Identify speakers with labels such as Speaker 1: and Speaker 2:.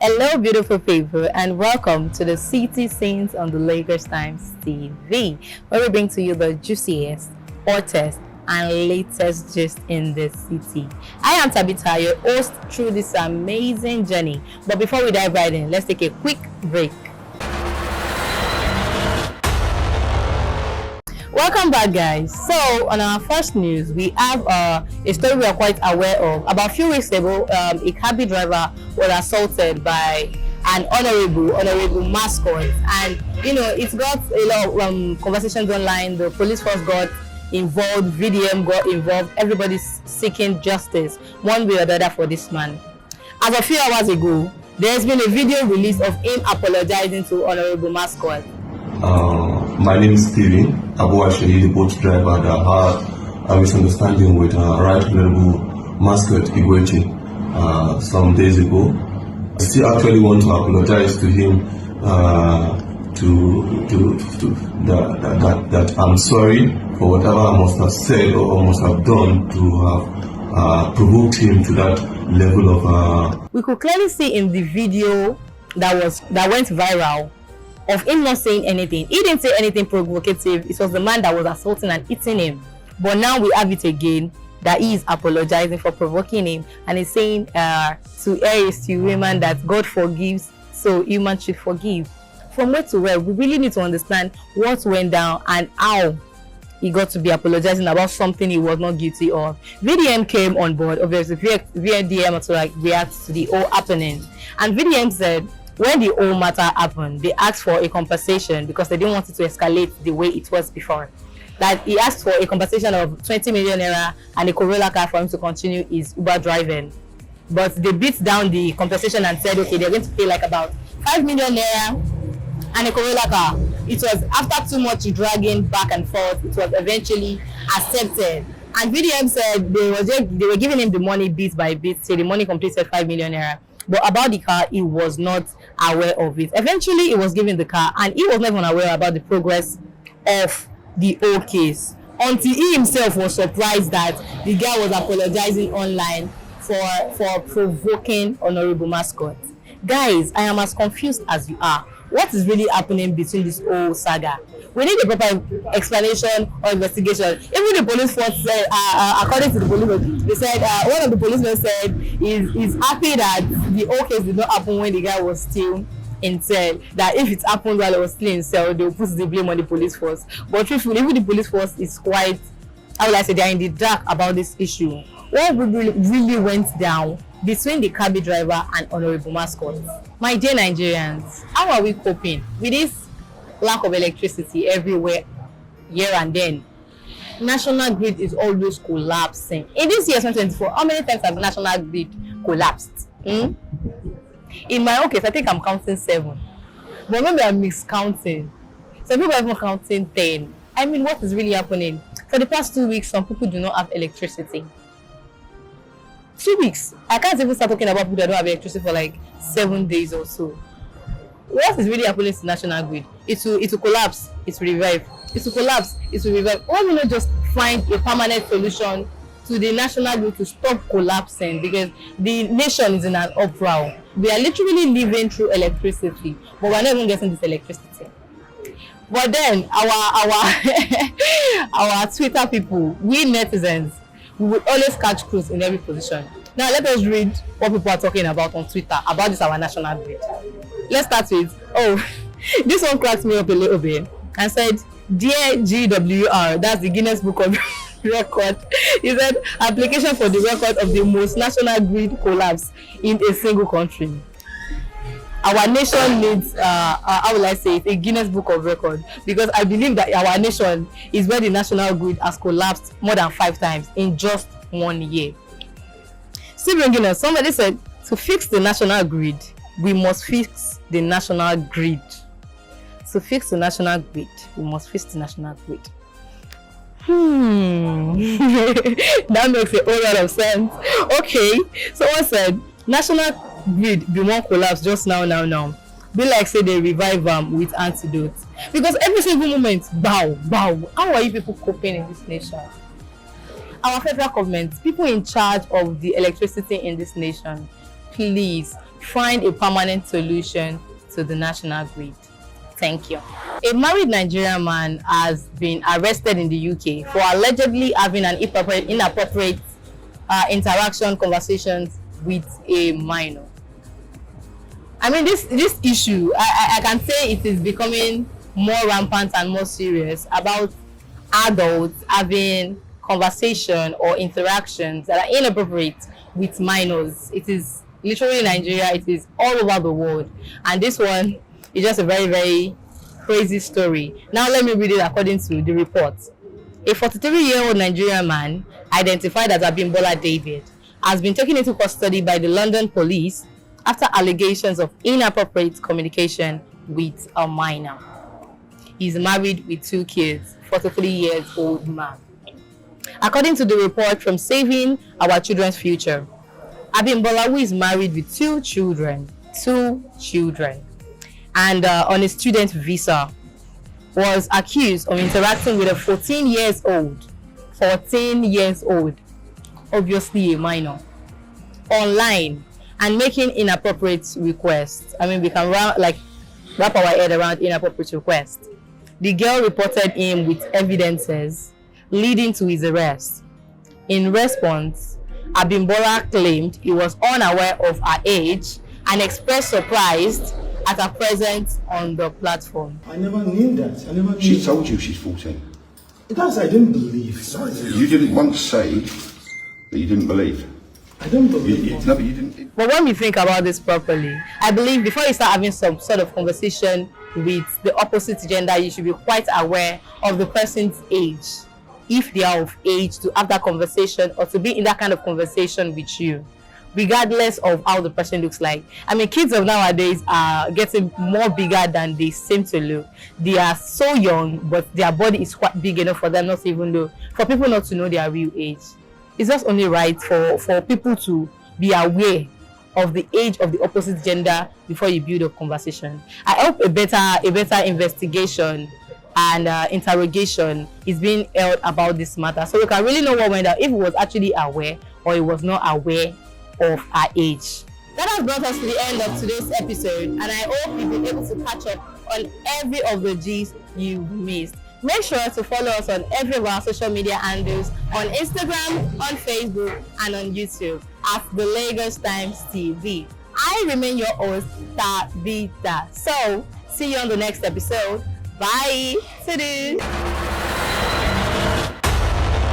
Speaker 1: Hello, beautiful people, and welcome to the City Scenes on the Lagos Times TV, where we bring to you the juiciest, hottest, and latest gist in the city. I am Tabitha, your host through this amazing journey. But before we dive right in, let's take a quick break. Welcome back, guys. So on our first news, we have a story we are quite aware of. About a few weeks ago, a Cabbie driver was assaulted by an honorable Mascot, and it got a lot of conversations online. The police force got involved, VDM got involved. Everybody's seeking justice one way or the other for this man. As a few hours ago, there's been a video released of him apologizing to Honorable Mascot.
Speaker 2: My name is Steven. I'm actually the boat driver that had a misunderstanding with Right Honorable Mascot Igwechi some days ago. I still actually want to apologize to him that I'm sorry for whatever I must have said or must have done to have provoked him to that level of.
Speaker 1: We could clearly see in the video that went viral of him not saying anything. He didn't say anything provocative. It was the man that was assaulting and hitting him. But now we have it again that he is apologizing for provoking him, and he's saying to Aries, to women, that God forgives, so humans should forgive. From where to where, we really need to understand what went down and how he got to be apologizing about something he was not guilty of. VDM came on board, obviously VDM to react to the whole happening, and VDM said when the whole matter happened, they asked for a compensation because they didn't want it to escalate the way it was before. That he asked for a compensation of 20 million naira and a Corolla car for him to continue his Uber driving. But they beat down the compensation and said, okay, they're going to pay like about 5 million naira and a Corolla car. It was after too much dragging back and forth, it was eventually accepted. And VDM said they were giving him the money bit by bit, so the money completed 5 million naira. But about the car, he was not aware of it. Eventually, he was given the car, and he was not even aware about the progress of the whole case until he himself was surprised that the guy was apologizing online for provoking Honorable Mascot. Guys, I am as confused as you are. What is really happening between this whole saga? We need a proper explanation or investigation. Even the police force said, according to the police, they said one of the policemen said he's happy that the whole case did not happen when the guy was still in cell. That if it happened while he was still in cell, they will put the blame on the police force. But truthfully, even the police force is quite, how will I say, they are in the dark about this issue. What really went down between the Cabbie driver and Honorable Mascot? My dear Nigerians, how are we coping with this lack of electricity everywhere, here and then? National grid is always collapsing. In this year 2024, how many times has national grid collapsed? In my own case, I think I'm counting 7. But maybe I'm miscounting. Some people are even counting 10. I mean, what is really happening? For the past 2 weeks, some people do not have electricity. 2 weeks. I can't even start talking about people that don't have electricity for like 7 days or so. What is really happening to national grid? It will collapse, it will revive. It will collapse, it will revive. Why don't we not just find a permanent solution to the national grid to stop collapsing? Because the nation is in an uproar. We are literally living through electricity, but we're not even getting this electricity. But then our Twitter people, we netizens, we would always catch clues in every position. Now let us read what people are talking about on Twitter about this our national grid. Let's start with, this one cracks me up a little bit and said, "Dear GWR," that's the Guinness Book of Record. He said, application for the record of the most national grid collapse in a single country. Our nation needs, how will I say it, a Guinness Book of Record, because I believe that our nation is where the national grid has collapsed more than 5 times in just 1 year. Still bringing us, somebody said, to fix the national grid, we must fix the national grid. To fix the national grid, we must fix the national grid. That makes a whole lot of sense. Okay, someone said, national grid be one collapse just now. Be like say they revive with antidotes. Because every single moment, bow. How are you people coping in this nation? Our federal government, people in charge of the electricity in this nation, please find a permanent solution to the national grid. Thank you. A married Nigerian man has been arrested in the UK for allegedly having an inappropriate conversations with a minor. I mean, this issue, I can say it is becoming more rampant and more serious about adults having conversation or interactions that are inappropriate with minors. It is literally in Nigeria, it is all over the world, and this one is just a very, very crazy story. Now let me read it according to the report. A 43-year-old Nigerian man, identified as Abimbola David, has been taken into custody by the London police after allegations of inappropriate communication with a minor. He's married with 2 kids, 43-year-old man. According to the report from Saving Our Children's Future, Abimbola, who is married with 2 children, and on a student visa, was accused of interacting with a 14 years old, obviously a minor, online, and making inappropriate requests. I mean, we can wrap our head around inappropriate requests. The girl reported him with evidences leading to his arrest. In response, Abimbola claimed he was unaware of her age and expressed surprise at her presence on the platform.
Speaker 3: I never knew that. I never knew.
Speaker 4: She told you she's 14.
Speaker 3: That's I didn't believe. Sorry.
Speaker 4: You didn't once say that you didn't believe.
Speaker 3: I don't believe.
Speaker 4: No, but you didn't.
Speaker 1: But when we think about this properly, I believe before you start having some sort of conversation with the opposite gender, you should be quite aware of the person's age, if they are of age to have that conversation or to be in that kind of conversation with you, regardless of how the person looks like. I mean, kids of nowadays are getting more bigger than they seem to look. They are so young, but their body is quite big enough for them not to even know, for people not to know their real age. It's just only right for people to be aware of the age of the opposite gender before you build a conversation. I hope a better investigation and interrogation is being held about this matter, so we can really know what went on, if he was actually aware or he was not aware of her age. That has brought us to the end of today's episode, and I hope you've been able to catch up on every of the G's you missed. Make sure to follow us on every of our social media handles, on Instagram, on Facebook, and on YouTube at The Lagos Times TV. I remain your host, Tabitha. So, see you on the next episode. Bye. Toodoo.